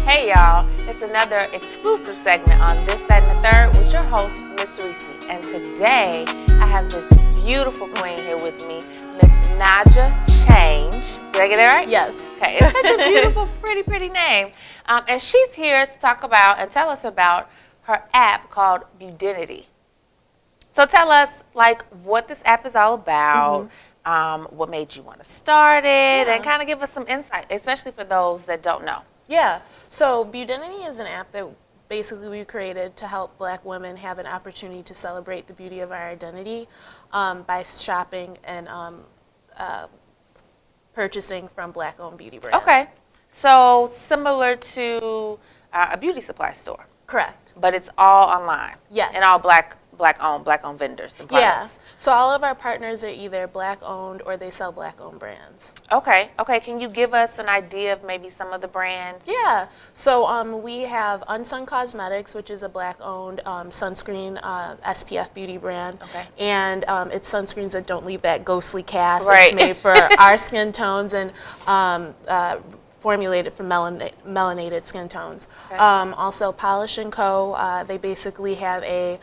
Hey y'all, it's another exclusive segment on This, That, and the Third with your host, Miss Reese. And today, I have this beautiful queen here with me, Miss Nauje Change. Did I get it right? Yes. Okay, it's such a beautiful, pretty name. And she's here to talk about and tell us about her app called Tt&Tiii. So tell us, like, what this app is all about, what made you want to start it, and kind of give us some insight, especially for those that don't know. Yeah. So Tt&Tiii is an app that basically we created to help Black women have an opportunity to celebrate the beauty of our identity by shopping and purchasing from Black-owned beauty brands. Okay. So similar to a beauty supply store. Correct. But it's all online. Yes. And all black-owned vendors and products. Yeah. So all of our partners are either Black-owned or they sell Black-owned brands. Okay. Okay. Can you give us an idea of maybe some of the brands? Yeah. So we have Unsung Cosmetics, which is a Black-owned sunscreen SPF beauty brand. Okay. And it's sunscreens that don't leave that ghostly cast. Right. It's made for our skin tones and formulated for melanated skin tones. Okay. Also, Polish & Co. They basically have a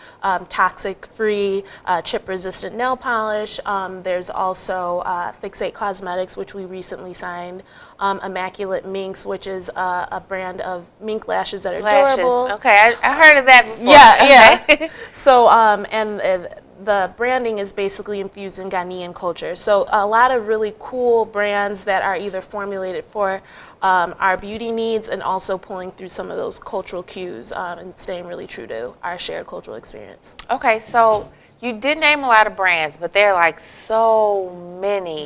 toxic-free, chip-resistant nail polish. There's also Fixate Cosmetics, which we recently signed. Immaculate Minks, which is a brand of mink lashes that are durable. Okay, I heard of that before. Yeah, okay. yeah. So, and the branding is basically infused in Ghanaian culture. So a lot of really cool brands that are either formulated for our beauty needs and also pulling through some of those cultural cues and staying really true to our shared cultural experience. Okay, so you did name a lot of brands, but there are like so many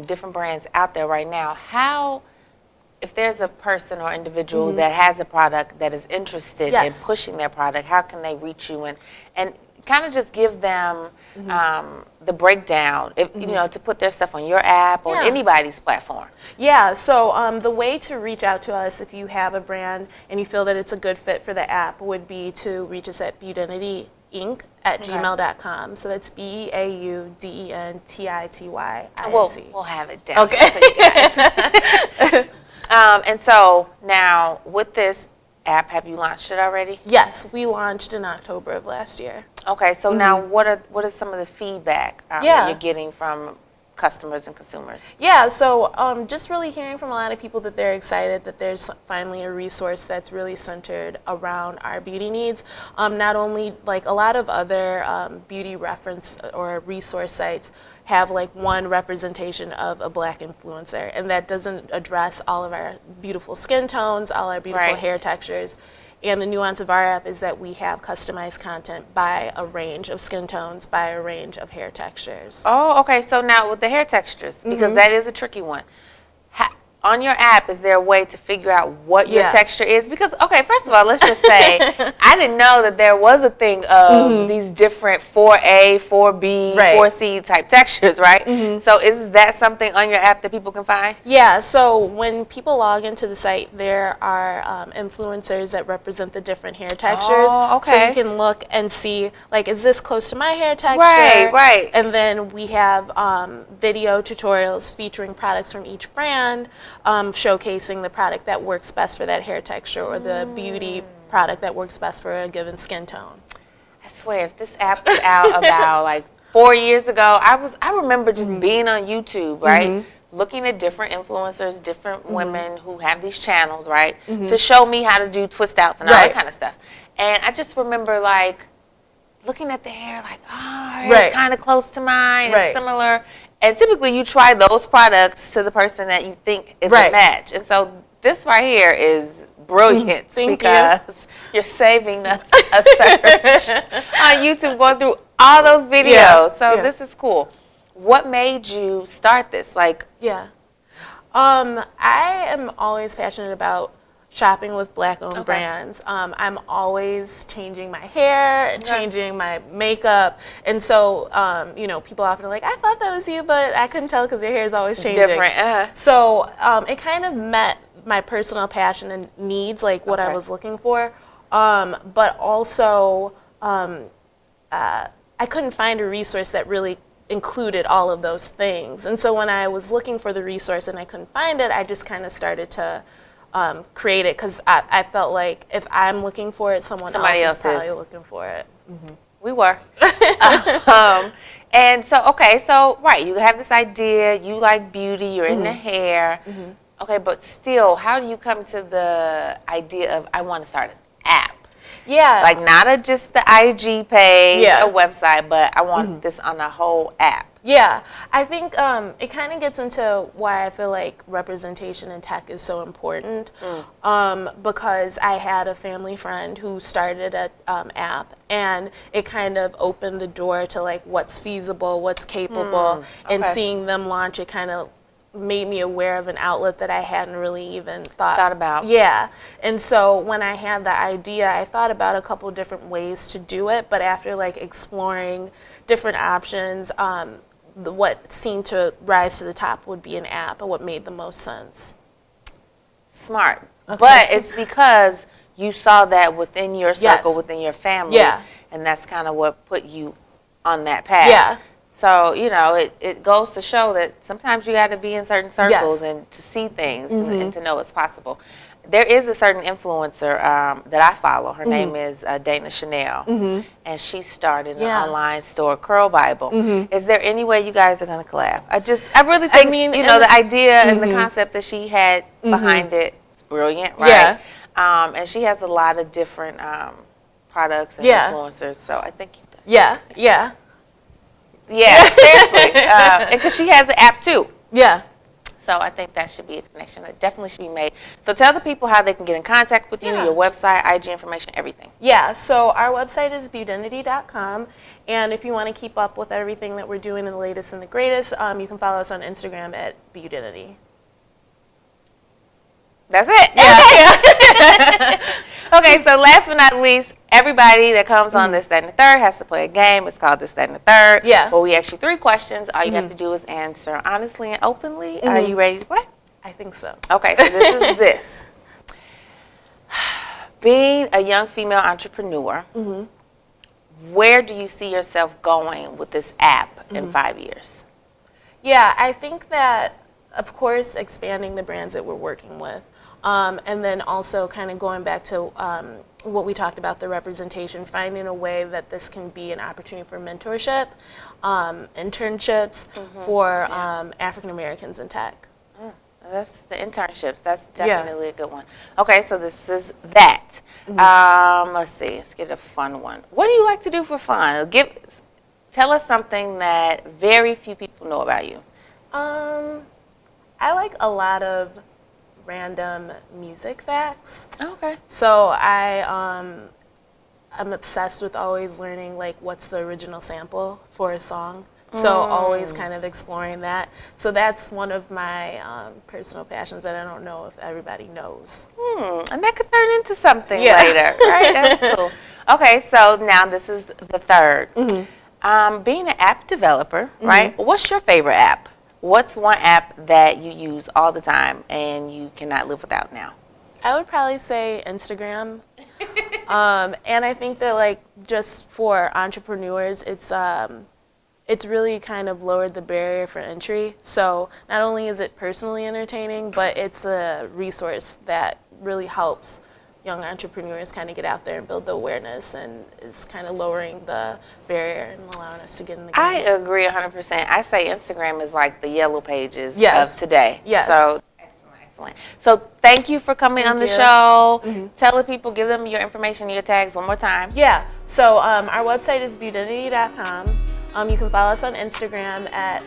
different brands out there right now. How, if there's a person or individual that has a product that is interested in pushing their product, how can they reach you and kind of just give them the breakdown, you know, to put their stuff on your app or anybody's platform? Yeah, so the way to reach out to us if you have a brand and you feel that it's a good fit for the app would be to reach us at beaudenity@gmail.com. So that's BEAUDENTITII. We'll have it down. Okay. For you guys. And so now with this app, have you launched it already? Yes, we launched in October of last year. Okay, so now what are some of the feedback that you're getting from customers and consumers? Yeah, so just really hearing from a lot of people that they're excited that there's finally a resource that's really centered around our beauty needs. Not only like a lot of other beauty reference or resource sites have like one representation of a Black influencer, and that doesn't address all of our beautiful skin tones, all our beautiful hair textures. And the nuance of our app is that we have customized content by a range of skin tones, by a range of hair textures. Oh, okay. So now with the hair textures, because that is a tricky one, on your app, is there a way to figure out what your texture is? Because, okay, first of all, let's just say, I didn't know that there was a thing of these different 4A, 4B, 4C type textures, right? So is that something on your app that people can find? Yeah, so when people log into the site, there are influencers that represent the different hair textures. Oh, okay. So you can look and see, like, is this close to my hair texture? Right. And then we have video tutorials featuring products from each brand, showcasing the product that works best for that hair texture or the beauty product that works best for a given skin tone. I swear, if this app was out about like 4 years ago, I remember just being on YouTube, right? Looking at different influencers, different women who have these channels, right? To show me how to do twist outs and all that kind of stuff. And I just remember like looking at the hair like, oh, her hair is kind of close to mine, it's similar. And typically you try those products to the person that you think is a match. And so this right here is brilliant because you're saving us a search on YouTube, going through all those videos. So this is cool. What made you start this? Like, I am always passionate about shopping with Black-owned brands. I'm always changing my hair, changing my makeup, and so you know, people often are like, I thought that was you, but I couldn't tell because your hair is always changing. Different. So it kind of met my personal passion and needs, like what I was looking for, but also I couldn't find a resource that really included all of those things. And so when I was looking for the resource and I couldn't find it, I just kind of started to create it, because I felt like if I'm looking for it, somebody else is probably looking for it. Mm-hmm. We were. And so, okay, so, right, you have this idea, you like beauty, you're into hair. Mm-hmm. Okay, but still, how do you come to the idea of, I want to start an app? Yeah. Like, not just the IG page, a website, but I want this on a whole app. Yeah, I think it kind of gets into why I feel like representation in tech is so important, because I had a family friend who started an app, and it kind of opened the door to like what's feasible, what's capable, and seeing them launch it kind of made me aware of an outlet that I hadn't really even thought about. Yeah, and so when I had the idea, I thought about a couple different ways to do it, but after like exploring different options, what seemed to rise to the top would be an app, and what made the most sense. Smart. Okay. But it's because you saw that within your circle, within your family, and that's kind of what put you on that path. Yeah. So, you know, it goes to show that sometimes you got to be in certain circles and to see things and to know it's possible. There is a certain influencer that I follow. Her name is Dana Chanel, and she started an online store, Curl Bible. Is there any way you guys are going to collab? I really think, you know, the idea and the concept that she had behind it is brilliant, right? Yeah. And she has a lot of different products and influencers, so I think you've done. Yeah, seriously. And because she has an app too. Yeah. So I think that should be a connection that definitely should be made. So tell the people how they can get in contact with you, your website, IG information, everything. Yeah, so our website is Tt&Tiii.com, and if you want to keep up with everything that we're doing, the latest and the greatest, you can follow us on Instagram at Tt&Tiii. That's it. Yeah. Okay, so last but not least, everybody that comes on This, That, and the Third has to play a game. It's called This, That, and the Third. Yeah. Well, we ask you 3 questions. All you have to do is answer honestly and openly. Are you ready to play? I think so. Okay, so this is this. Being a young female entrepreneur, where do you see yourself going with this app in 5 years? Yeah, I think that, of course, expanding the brands that we're working with. And then also kind of going back to what we talked about, the representation, finding a way that this can be an opportunity for mentorship, internships for African Americans in tech. That's the internships. That's definitely a good one. Okay, so this is that. Let's see. Let's get a fun one. What do you like to do for fun? Tell us something that very few people know about you. I like a lot of random music facts. Okay. So I'm obsessed with always learning like what's the original sample for a song. So always kind of exploring that. So that's one of my personal passions that I don't know if everybody knows. And that could turn into something later, right? That's cool. Okay, so now this is the third. Being an app developer, right? What's your favorite app? What's one app that you use all the time and you cannot live without now? I would probably say Instagram. And I think that like just for entrepreneurs, it's really kind of lowered the barrier for entry. So not only is it personally entertaining, but it's a resource that really helps young entrepreneurs kind of get out there and build the awareness, and is kind of lowering the barrier and allowing us to get in the game. I agree 100%. I say Instagram is like the yellow pages of today. Yes. So excellent. So thank you for coming on the show. Tell the people, give them your information, your tags one more time. Yeah. So our website is Tt&Tiii.com. You can follow us on Instagram at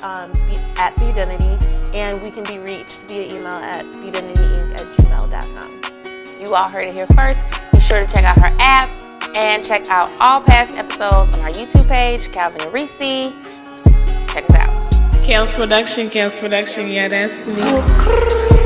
Tt&Tiii, and we can be reached via email at tttiii@gmail.com. You all heard it here first. Be sure to check out her app and check out all past episodes on our YouTube page, Calvin and Reese. Check us out. Chaos Production, yeah, that's me.